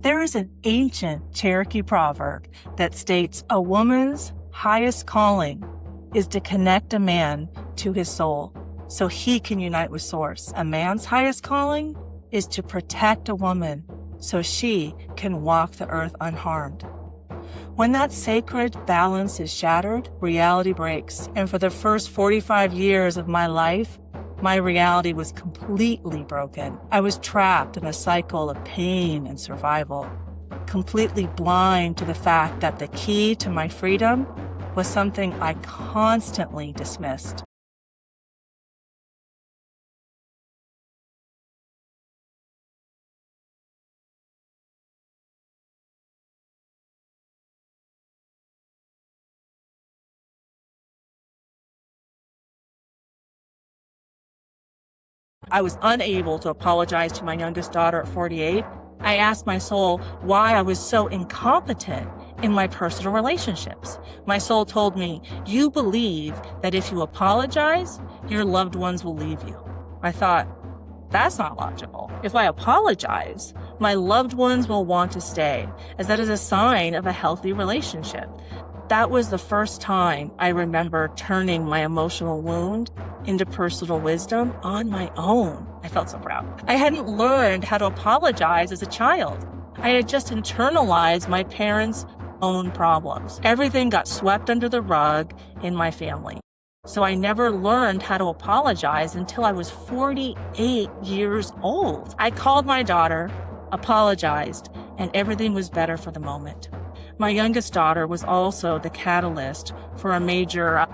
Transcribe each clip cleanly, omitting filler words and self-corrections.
There is an ancient Cherokee proverb that states a woman's highest calling is to connect a man to his soul so he can unite with Source. A man's highest calling is to protect a woman so she can walk the earth unharmed. When that sacred balance is shattered, reality breaks. And for the first 45 years of my life, my reality was completely broken. I was trapped in a cycle of pain and survival, completely blind to the fact that the key to my freedom was something I constantly dismissed. I was unable to apologize to my youngest daughter at 48. I asked my soul why I was so incompetent in my personal relationships. My soul told me, you believe that if you apologize, your loved ones will leave you. I thought, that's not logical. If I apologize, my loved ones will want to stay, as that is a sign of a healthy relationship. That was the first time I remember turning my emotional wound into personal wisdom on my own. I felt so proud. I hadn't learned how to apologize as a child. I had just internalized my parents' own problems. Everything got swept under the rug in my family. So I never learned how to apologize until I was 48 years old. I called my daughter, apologized, and everything was better for the moment. My youngest daughter was also the catalyst for a major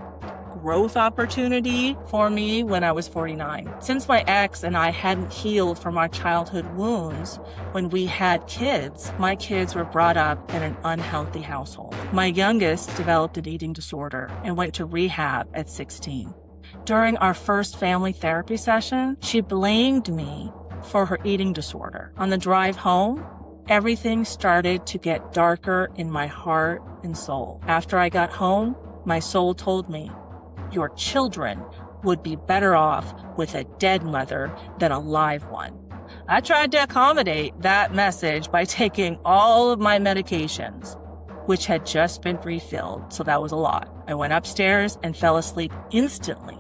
growth opportunity for me when I was 49. Since my ex and I hadn't healed from our childhood wounds, when we had kids, my kids were brought up in an unhealthy household. My youngest developed an eating disorder and went to rehab at 16. During our first family therapy session, she blamed me for her eating disorder. On the drive home, everything started to get darker in my heart and soul. After I got home, my soul told me, your children would be better off with a dead mother than a live one. I tried to accommodate that message by taking all of my medications, which had just been refilled, so that was a lot. I went upstairs and fell asleep instantly.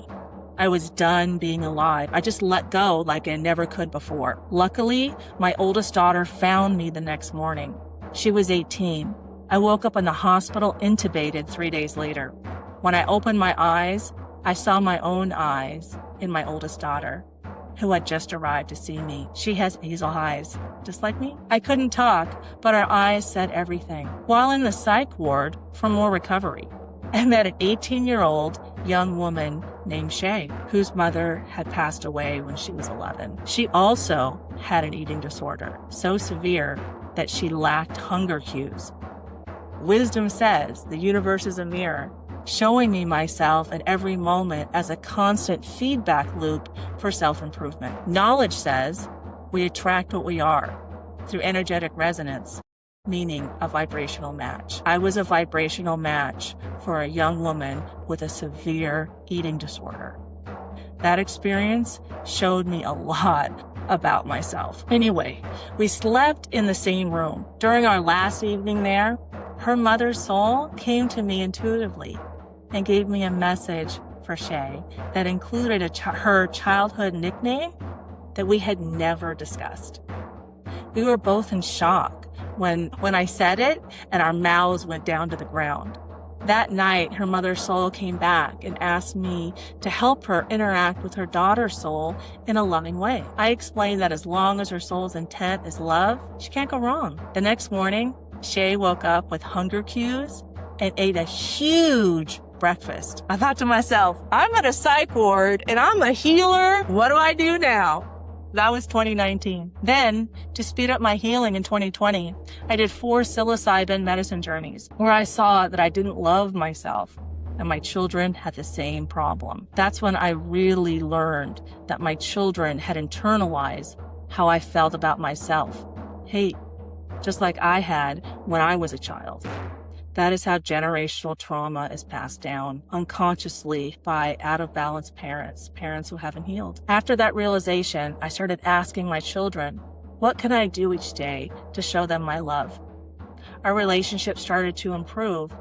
I was done being alive. I just let go like I never could before. Luckily, my oldest daughter found me the next morning. She was 18. I woke up in the hospital intubated 3 days later. When I opened my eyes, I saw my own eyes in my oldest daughter, who had just arrived to see me. She has hazel eyes, just like me. I couldn't talk, but her eyes said everything. While in the psych ward for more recovery, I met an 18-year-old young woman named Shay, whose mother had passed away when she was 11. She also had an eating disorder, so severe that she lacked hunger cues. Wisdom says the universe is a mirror, showing me myself at every moment as a constant feedback loop for self-improvement. Knowledge says we attract what we are through energetic resonance, meaning a vibrational match. I was a vibrational match for a young woman with a severe eating disorder. That experience showed me a lot about myself. Anyway, we slept in the same room. During our last evening there, her mother's soul came to me intuitively and gave me a message for Shay that included her childhood nickname that we had never discussed. We were both in shock when I said it and our mouths went down to the ground. That night, her mother's soul came back and asked me to help her interact with her daughter's soul in a loving way. I explained that as long as her soul's intent is love, she can't go wrong. The next morning, Shay woke up with hunger cues and ate a huge breakfast. I thought to myself, I'm at a psych ward and I'm a healer. What do I do now? That was 2019. Then, to speed up my healing in 2020, I did 4 psilocybin medicine journeys where I saw that I didn't love myself and my children had the same problem. That's when I really learned that my children had internalized how I felt about myself. Hate, just like I had when I was a child. That is how generational trauma is passed down unconsciously by out-of-balance parents who haven't healed. After that realization, I started asking my children, What can I do each day to show them my love? Our relationship started to improve,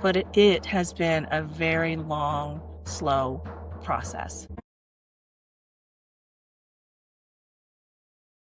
but it has been a very long, slow process.